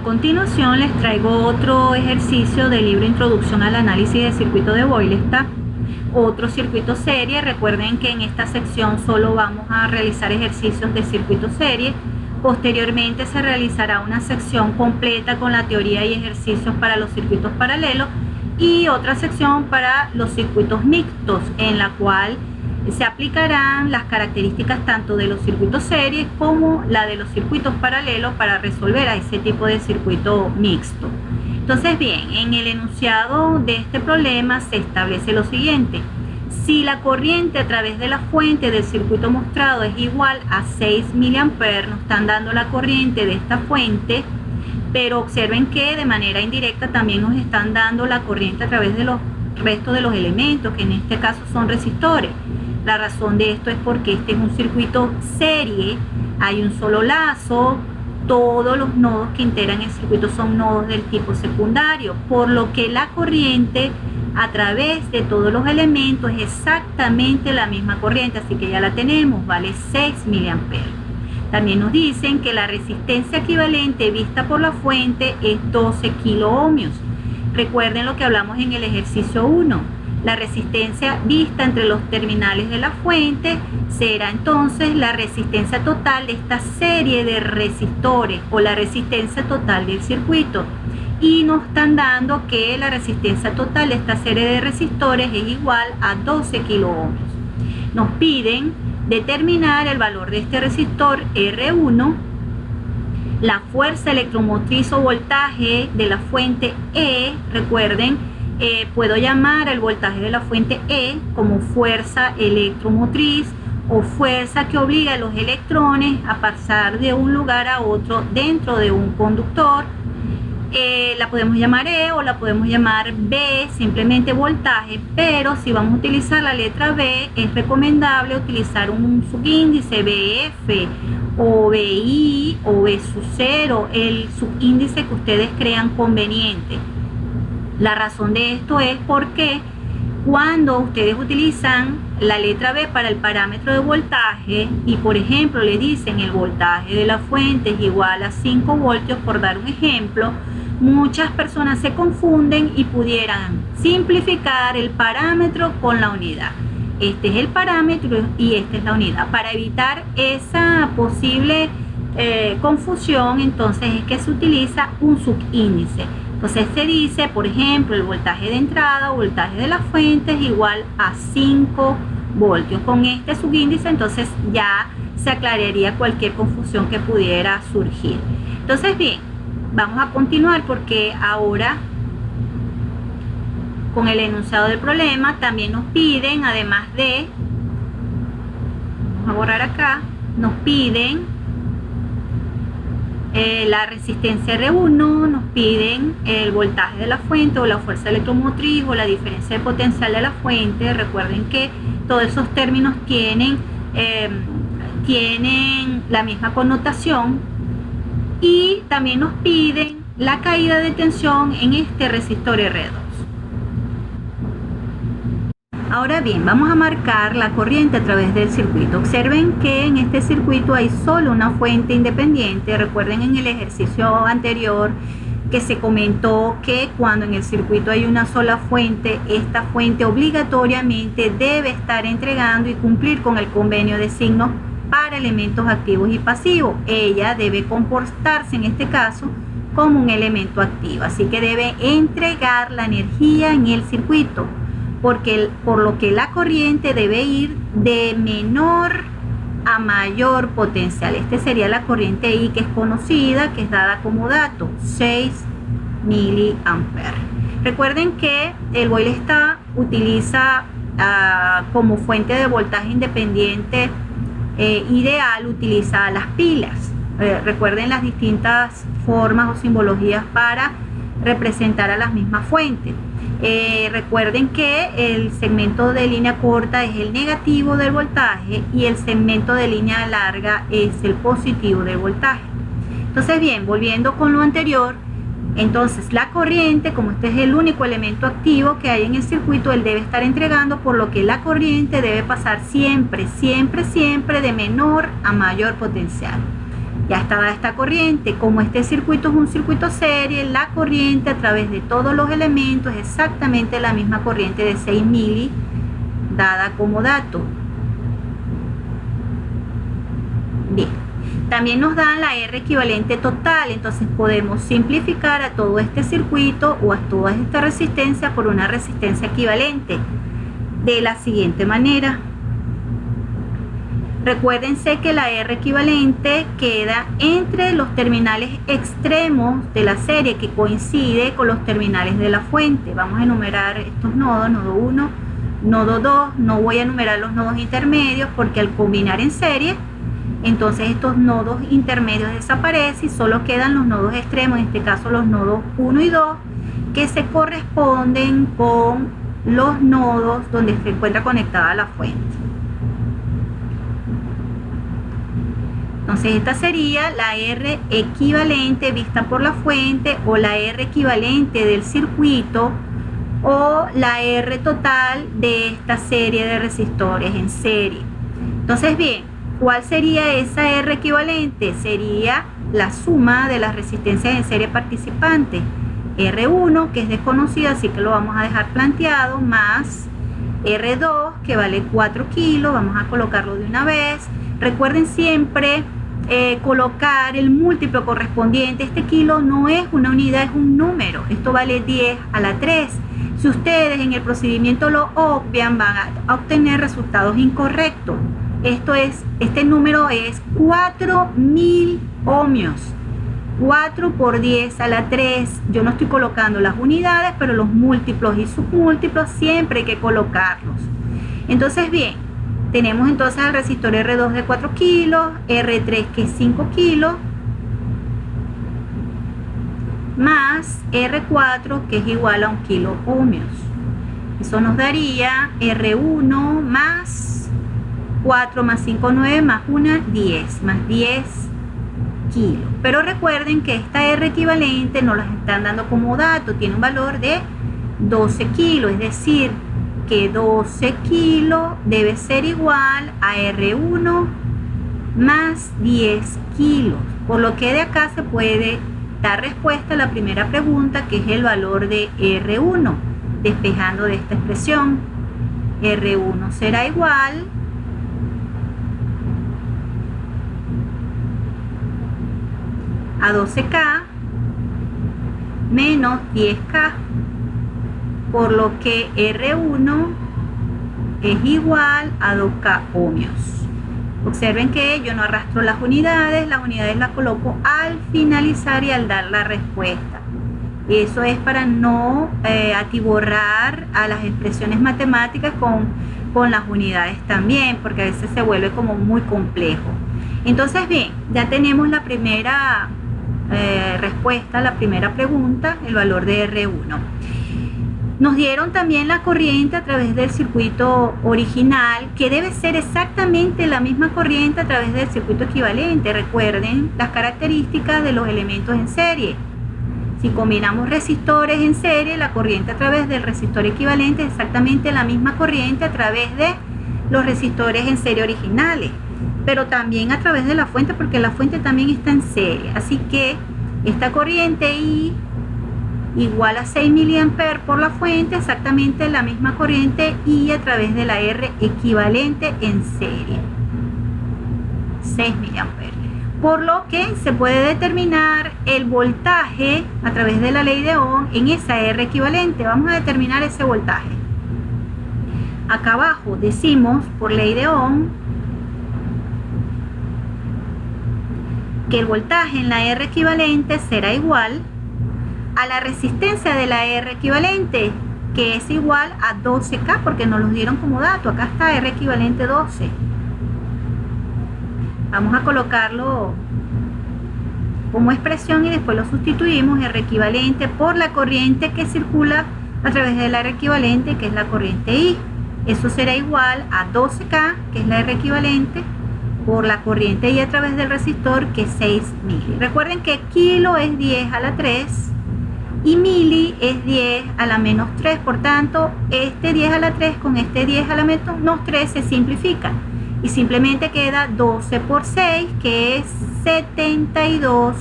continuación les traigo otro ejercicio del libro Introducción al análisis del circuito de Boylestad, otro circuito serie. Recuerden que en esta sección solo vamos a realizar ejercicios de circuito serie. Posteriormente se realizará una sección completa con la teoría y ejercicios para los circuitos paralelos y otra sección para los circuitos mixtos, en la cual se aplicarán las características tanto de los circuitos series como la de los circuitos paralelos para resolver a ese tipo de circuito mixto. Entonces, bien, en el enunciado de este problema se establece lo siguiente: si la corriente a través de la fuente del circuito mostrado es igual a 6 mA, nos están dando la corriente de esta fuente, pero observen que de manera indirecta también nos están dando la corriente a través de los restos de los elementos, que en este caso son resistores. La razón de esto es porque este es un circuito serie, hay un solo lazo, todos los nodos que integran el circuito son nodos del tipo secundario, por lo que la corriente a través de todos los elementos es exactamente la misma corriente, así que ya la tenemos, vale 6 mA. También nos dicen que la resistencia equivalente vista por la fuente es 12 kiloohmios. Recuerden lo que hablamos en el ejercicio 1. La resistencia vista entre los terminales de la fuente será entonces la resistencia total de esta serie de resistores o la resistencia total del circuito. Y nos están dando que la resistencia total de esta serie de resistores es igual a 12 kiloohmios. Nos piden determinar el valor de este resistor R1, la fuerza electromotriz o voltaje de la fuente E. Recuerden, puedo llamar al voltaje de la fuente E como fuerza electromotriz o fuerza que obliga a los electrones a pasar de un lugar a otro dentro de un conductor. La podemos llamar E o la podemos llamar B, simplemente voltaje, pero si vamos a utilizar la letra B es recomendable utilizar un subíndice BF o BI o B sub 0, el subíndice que ustedes crean conveniente. La razón de esto es porque cuando ustedes utilizan la letra B para el parámetro de voltaje y por ejemplo le dicen el voltaje de la fuente es igual a 5 voltios, por dar un ejemplo, muchas personas se confunden y pudieran simplificar el parámetro con la unidad. Este es el parámetro y esta es la unidad. Para evitar esa posible confusión, entonces es que se utiliza un subíndice. Entonces se dice, por ejemplo, el voltaje de entrada o voltaje de la fuente es igual a 5 voltios. Con este subíndice entonces ya se aclararía cualquier confusión que pudiera surgir. Entonces bien, vamos a continuar porque ahora con el enunciado del problema también nos piden, además de, vamos a borrar acá, nos piden la resistencia R1, nos piden el voltaje de la fuente o la fuerza electromotriz o la diferencia de potencial de la fuente. Recuerden que todos esos términos tienen la misma connotación. Y también nos piden la caída de tensión en este resistor R2. Ahora bien, vamos a marcar la corriente a través del circuito. Observen que en este circuito hay solo una fuente independiente. Recuerden en el ejercicio anterior que se comentó que cuando en el circuito hay una sola fuente, esta fuente obligatoriamente debe estar entregando y cumplir con el convenio de signos para elementos activos y pasivos. Ella debe comportarse en este caso como un elemento activo, así que debe entregar la energía en el circuito, por lo que la corriente debe ir de menor a mayor potencial. Este sería la corriente I, que es conocida, que es dada como dato, 6 mA. Recuerden que el Boylestad utiliza como fuente de voltaje independiente ideal, utiliza las pilas. Recuerden las distintas formas o simbologías para representar a las mismas fuentes. Recuerden que el segmento de línea corta es el negativo del voltaje y el segmento de línea larga es el positivo del voltaje. Entonces bien, volviendo con lo anterior, entonces la corriente, como este es el único elemento activo que hay en el circuito, él debe estar entregando, por lo que la corriente debe pasar siempre de menor a mayor potencial. Ya está dada esta corriente. Como este circuito es un circuito serie, la corriente a través de todos los elementos es exactamente la misma corriente de 6 mili dada como dato. Bien, también nos dan la R equivalente total, entonces podemos simplificar a todo este circuito o a toda esta resistencia por una resistencia equivalente de la siguiente manera. Recuérdense que la R equivalente queda entre los terminales extremos de la serie que coincide con los terminales de la fuente. Vamos a enumerar estos nodos, nodo 1, nodo 2. No voy a enumerar los nodos intermedios porque al combinar en serie, entonces estos nodos intermedios desaparecen y solo quedan los nodos extremos, en este caso los nodos 1 y 2, que se corresponden con los nodos donde se encuentra conectada la fuente. Entonces esta sería la R equivalente vista por la fuente, o la R equivalente del circuito, o la R total de esta serie de resistores en serie. Entonces bien, ¿cuál sería esa R equivalente? Sería la suma de las resistencias en serie participantes. R1, que es desconocida, así que lo vamos a dejar planteado, más R2, que vale 4 kilos, vamos a colocarlo de una vez. Recuerden siempre colocar el múltiplo correspondiente. Este kilo no es una unidad, es un número. Esto vale 10 a la 3. Si ustedes en el procedimiento lo obvian, van a obtener resultados incorrectos. Este número es 4000 ohmios. 4 por 10 a la 3. Yo no estoy colocando las unidades, pero los múltiplos y submúltiplos siempre hay que colocarlos. Entonces bien, tenemos entonces al resistor R2 de 4 kilos, R3 que es 5 kilos, más R4 que es igual a 1 kilo ohmios. Eso nos daría R1 más 4 más 5, 9, más 1, 10, más 10 kilos. Pero recuerden que esta R equivalente nos la están dando como dato, tiene un valor de 12 kilos, es decir, que 12 kilos debe ser igual a R1 más 10 kilos. Por lo que de acá se puede dar respuesta a la primera pregunta, que es el valor de R1, despejando de esta expresión. R1 será igual a 12K menos 10K, por lo que R1 es igual a 2K ohmios. Observen que yo no arrastro las unidades las coloco al finalizar y al dar la respuesta. Eso es para no atiborrar a las expresiones matemáticas con las unidades también, porque a veces se vuelve como muy complejo. Entonces bien, ya tenemos la primera respuesta, la primera pregunta, el valor de R1. Nos dieron también la corriente a través del circuito original, que debe ser exactamente la misma corriente a través del circuito equivalente. Recuerden las características de los elementos en serie. Si combinamos resistores en serie, la corriente a través del resistor equivalente es exactamente la misma corriente a través de los resistores en serie originales, pero también a través de la fuente, porque la fuente también está en serie. Así que esta corriente I igual a 6 mA por la fuente, exactamente la misma corriente I a través de la R equivalente en serie, 6 mA. Por lo que se puede determinar el voltaje a través de la ley de Ohm en esa R equivalente. Vamos a determinar ese voltaje. Acá abajo decimos por ley de Ohm que el voltaje en la R equivalente será igual a la resistencia de la R equivalente, que es igual a 12K, porque nos los dieron como dato. Acá está R equivalente 12. Vamos a colocarlo como expresión y después lo sustituimos. R equivalente por la corriente que circula a través de la R equivalente, que es la corriente I. Eso será igual a 12K, que es la R equivalente, por la corriente I a través del resistor, que es 6 mili. Recuerden que kilo es 10 a la 3 y mili es 10 a la menos 3. Por tanto, este 10 a la 3 con este 10 a la menos 3 se simplifica y simplemente queda 12 por 6, que es 72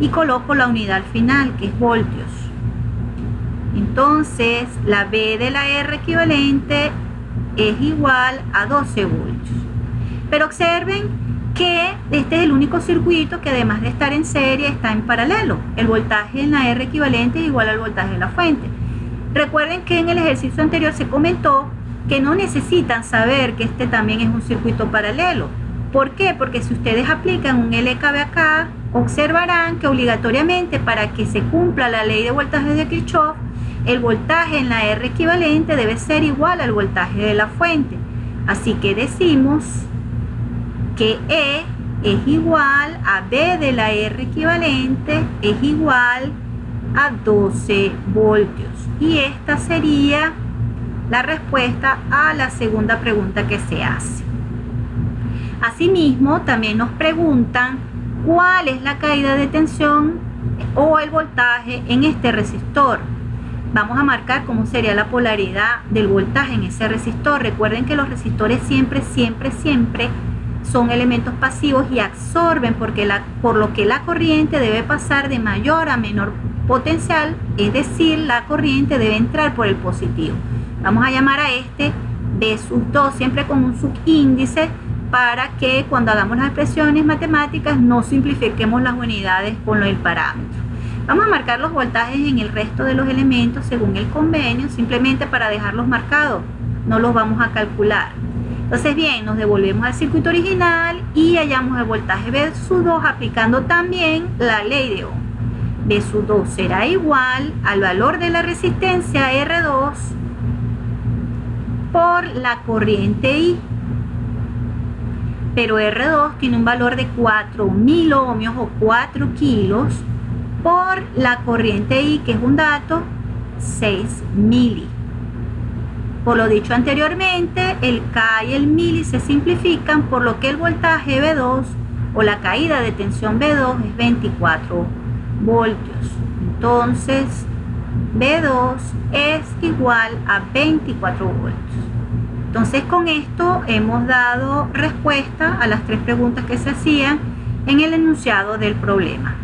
y coloco la unidad al final, que es voltios. Entonces, la B de la R equivalente es igual a 12 voltios. Pero observen que este es el único circuito que, además de estar en serie, está en paralelo. El voltaje en la R equivalente es igual al voltaje de la fuente. Recuerden que en el ejercicio anterior se comentó que no necesitan saber que este también es un circuito paralelo. ¿Por qué? Porque si ustedes aplican un LKB acá, observarán que obligatoriamente, para que se cumpla la ley de voltajes de Kirchhoff, el voltaje en la R equivalente debe ser igual al voltaje de la fuente. Así que decimos que E es igual a B de la R equivalente es igual a 12 voltios. Y esta sería la respuesta a la segunda pregunta que se hace. Asimismo, también nos preguntan cuál es la caída de tensión o el voltaje en este resistor. Vamos a marcar cómo sería la polaridad del voltaje en ese resistor. Recuerden que los resistores siempre son elementos pasivos y absorben, por lo que la corriente debe pasar de mayor a menor potencial, es decir, la corriente debe entrar por el positivo. Vamos a llamar a este B sub 2, siempre con un subíndice, para que cuando hagamos las expresiones matemáticas no simplifiquemos las unidades con el parámetro. Vamos a marcar los voltajes en el resto de los elementos según el convenio, simplemente para dejarlos marcados, no los vamos a calcular. Entonces, bien, nos devolvemos al circuito original y hallamos el voltaje B sub 2 aplicando también la ley de Ohm. B sub 2 será igual al valor de la resistencia R2 por la corriente I. Pero R2 tiene un valor de 4.000 ohmios o 4 kilos por la corriente I, que es un dato, 6 mili. Por lo dicho anteriormente, el K y el mili se simplifican, por lo que el voltaje B2 o la caída de tensión B2 es 24 voltios. Entonces, B2 es igual a 24 voltios. Entonces, con esto hemos dado respuesta a las tres preguntas que se hacían en el enunciado del problema.